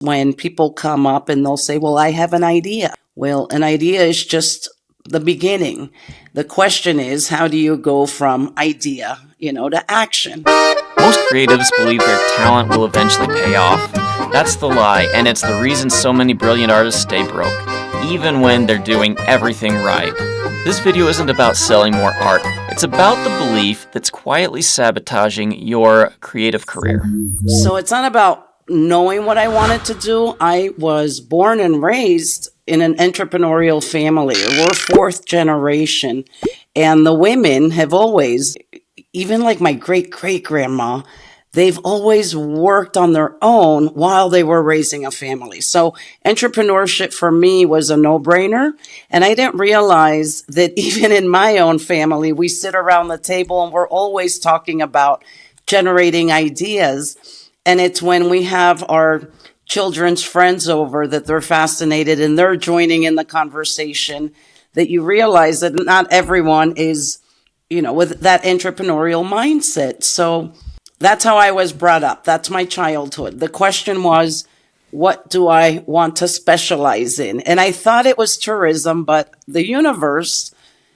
when people come up and they'll say, well, I have an idea. Well, an idea is just the beginning. The question is, how do you go from idea, to action? Most creatives believe their talent will eventually pay off. That's the lie, and it's the reason so many brilliant artists stay broke, even when they're doing everything right. This video isn't about selling more art. It's about the belief that's quietly sabotaging your creative career. So it's not about knowing what I wanted to do. I was born and raised in an entrepreneurial family. We're fourth generation. And the women have always, even like my great-great-grandma, they've always worked on their own while they were raising a family. So entrepreneurship for me was a no-brainer. And I didn't realize that even in my own family, we sit around the table and we're always talking about generating ideas. And it's when we have our children's friends over that they're fascinated and they're joining in the conversation that you realize that not everyone is, with that entrepreneurial mindset. So that's how I was brought up. That's my childhood. The question was, what do I want to specialize in? And I thought it was tourism, but the universe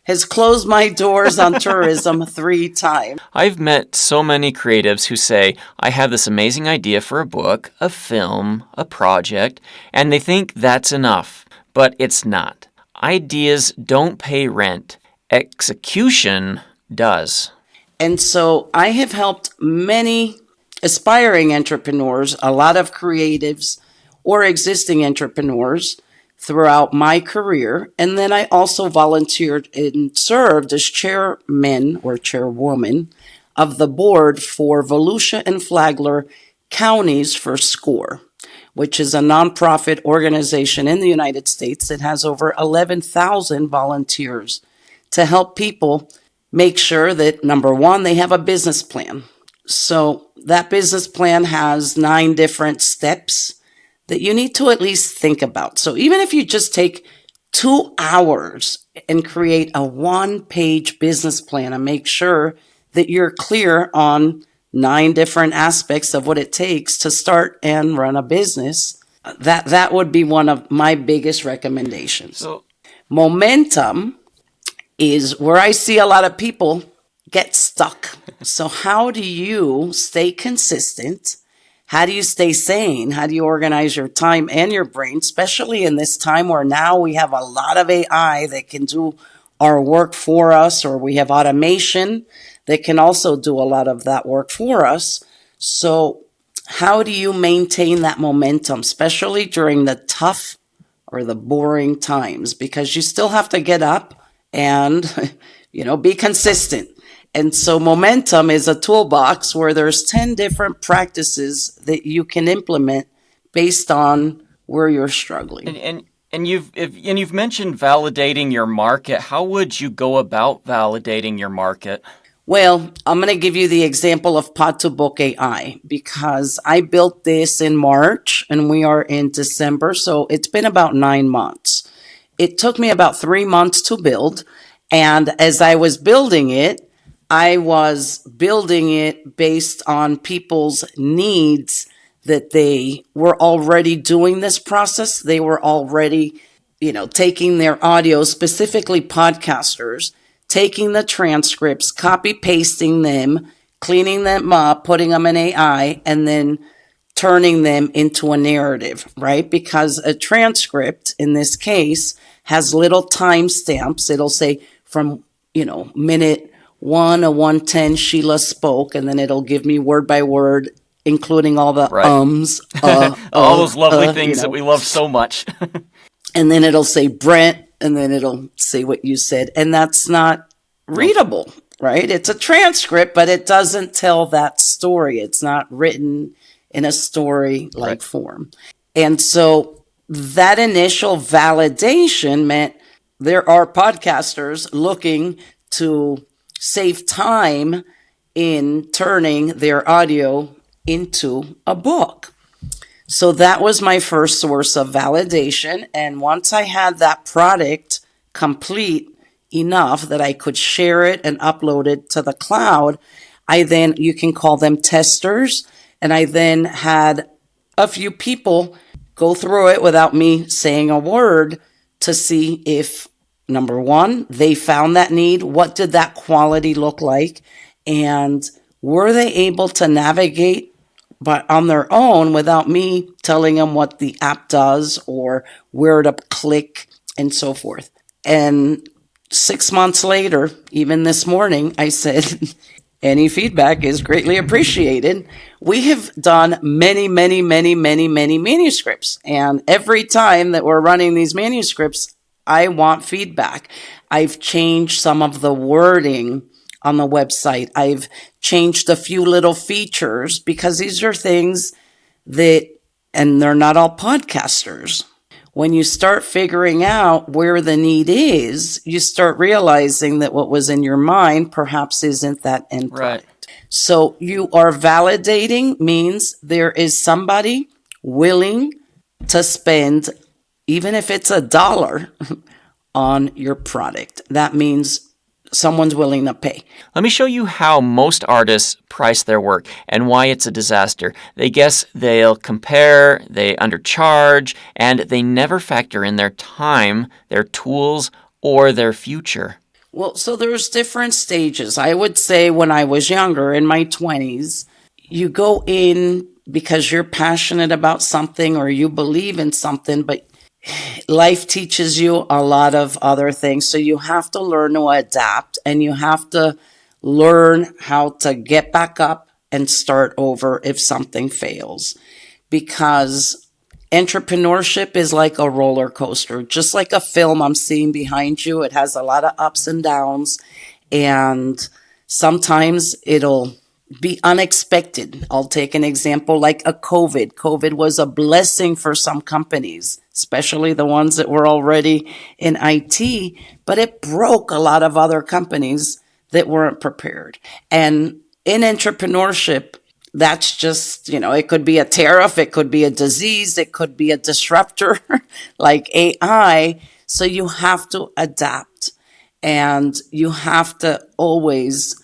has closed my doors on tourism 3 times. I've met so many creatives who say, I have this amazing idea for a book, a film, a project, and they think that's enough. But it's not. Ideas don't pay rent. Execution does. And so I have helped many aspiring entrepreneurs, a lot of creatives or existing entrepreneurs throughout my career. And then I also volunteered and served as chairman or chairwoman of the board for Volusia and Flagler Counties for SCORE, which is a nonprofit organization in the United States that has over 11,000 volunteers to help people make sure that, number one, they have a business plan. So that business plan has 9 different steps that you need to at least think about. So even if you just take 2 hours and create a 1-page business plan and make sure that you're clear on 9 different aspects of what it takes to start and run a business, that would be one of my biggest recommendations. Momentum is where I see a lot of people get stuck. So how do you stay consistent? How do you stay sane? How do you organize your time and your brain, especially in this time where now we have a lot of AI that can do our work for us, or we have automation that can also do a lot of that work for us. So how do you maintain that momentum, especially during the tough or the boring times? Because you still have to get up and, be consistent. And so momentum is a toolbox where there's 10 different practices that you can implement based on where you're struggling. And you've mentioned validating your market. How would you go about validating your market? Well, I'm going to give you the example of Pod to Book AI because I built this in March and we are in December. So it's been about 9 months. It took me about 3 months to build. And as I was building it, I was building it based on people's needs that they were already doing this process. They were already, taking their audio, specifically podcasters, taking the transcripts, copy pasting them, cleaning them up, putting them in AI, and then turning them into a narrative, right? Because a transcript in this case has little timestamps. It'll say from, minute 1 to 110, Sheila spoke, and then it'll give me word by word, including all the ums, all those lovely things that we love so much. And then it'll say Brent, and then it'll say what you said. And that's not readable, right? It's a transcript, but it doesn't tell that story. It's not written in a story-like form. And so that initial validation meant there are podcasters looking to save time in turning their audio into a book. So that was my first source of validation. And once I had that product complete enough that I could share it and upload it to the cloud, you can call them testers. And I then had a few people go through it without me saying a word to see if, number one, they found that need. What did that quality look like? And were they able to navigate but on their own without me telling them what the app does or where to click and so forth? And 6 months later, even this morning, I said, any feedback is greatly appreciated. We have done many, many, many, many, many manuscripts. And every time that we're running these manuscripts, I want feedback. I've changed some of the wording on the website. I've changed a few little features because these are things that, and they're not all podcasters. When you start figuring out where the need is, you start realizing that what was in your mind perhaps isn't that end product. Right. So you are validating means there is somebody willing to spend, even if it's $1 on your product. That means someone's willing to pay. Let me show you how most artists price their work and why it's a disaster. They guess they'll compare, they undercharge, and they never factor in their time, their tools, or their future. Well, so there's different stages. I would say when I was younger, in my 20s, you go in because you're passionate about something or you believe in something, but life teaches you a lot of other things. So you have to learn to adapt and you have to learn how to get back up and start over if something fails. Because entrepreneurship is like a roller coaster, just like a film I'm seeing behind you. It has a lot of ups and downs, and sometimes it'll be unexpected. I'll take an example like a COVID. COVID was a blessing for some companies, especially the ones that were already in IT, but it broke a lot of other companies that weren't prepared. And in entrepreneurship, that's just, it could be a tariff, it could be a disease, it could be a disruptor like AI. So you have to adapt and you have to always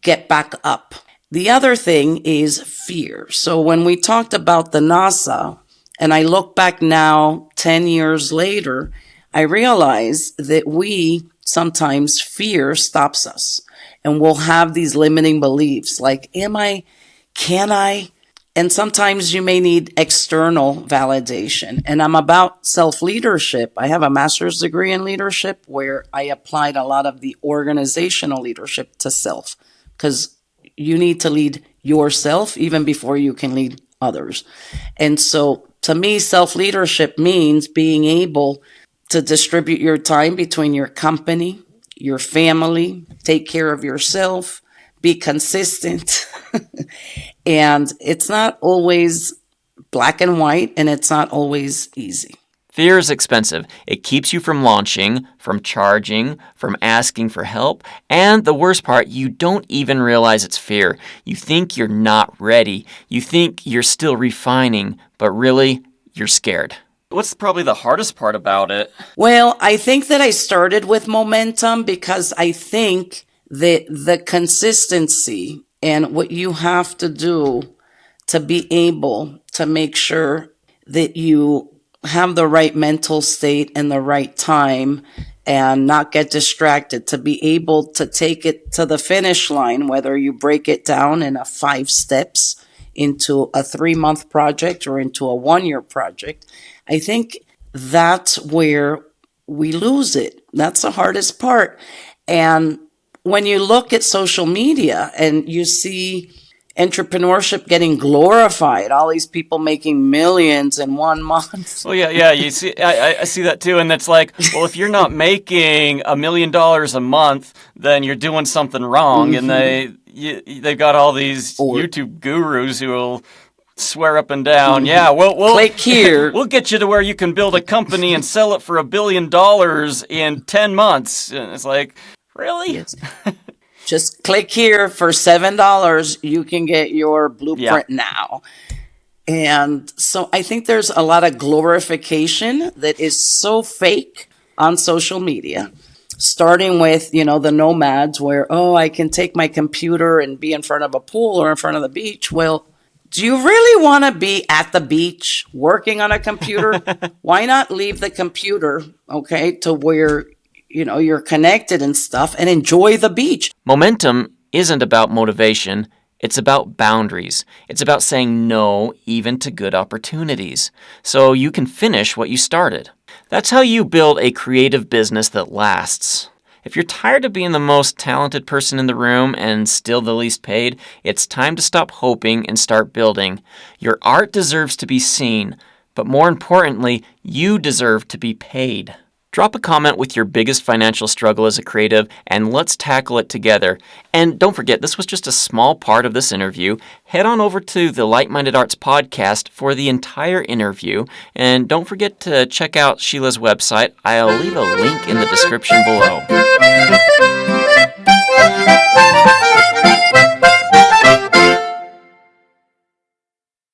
get back up. The other thing is fear. So when we talked about the NASA, and I look back now 10 years later, I realize that we sometimes fear stops us. And we'll have these limiting beliefs like, can I? And sometimes you may need external validation. And I'm about self-leadership. I have a master's degree in leadership where I applied a lot of the organizational leadership to self, because you need to lead yourself even before you can lead others. And so to me, self-leadership means being able to distribute your time between your company, your family, take care of yourself, be consistent. And it's not always black and white, and it's not always easy. Fear is expensive. It keeps you from launching, from charging, from asking for help, and the worst part, you don't even realize it's fear. You think you're not ready. You think you're still refining, but really, you're scared. What's probably the hardest part about it? Well, I think that I started with momentum because I think that the consistency and what you have to do to be able to make sure that you have the right mental state and the right time and not get distracted, to be able to take it to the finish line, whether you break it down in 5 steps into a 3-month project or into a 1-year project. I think that's where we lose it. That's the hardest part. And when you look at social media and you see entrepreneurship getting glorified, all these people making millions in 1 month. Well, yeah. You see, I see that too, and it's like, well, if you're not making $1 million a month, then you're doing something wrong. Mm-hmm. And they've got all these YouTube gurus who will swear up and down, yeah, we'll click here. We'll get you to where you can build a company and sell it for $1 billion in 10 months. And it's like, really? Yes. Just click here for $7. You can get your blueprint now. And so I think there's a lot of glorification that is so fake on social media, starting with, the nomads where, I can take my computer and be in front of a pool or in front of the beach. Well, Do you really want to be at the beach working on a computer? Why not leave the computer, okay, to where, you're connected and stuff and enjoy the beach? Momentum isn't about motivation. It's about boundaries. It's about saying no even to good opportunities, so you can finish what you started. That's how you build a creative business that lasts. If you're tired of being the most talented person in the room and still the least paid, it's time to stop hoping and start building. Your art deserves to be seen, but more importantly, you deserve to be paid. Drop a comment with your biggest financial struggle as a creative, and let's tackle it together. And don't forget, this was just a small part of this interview. Head on over to the Like-Minded Arts podcast for the entire interview. And don't forget to check out Sheila's website. I'll leave a link in the description below.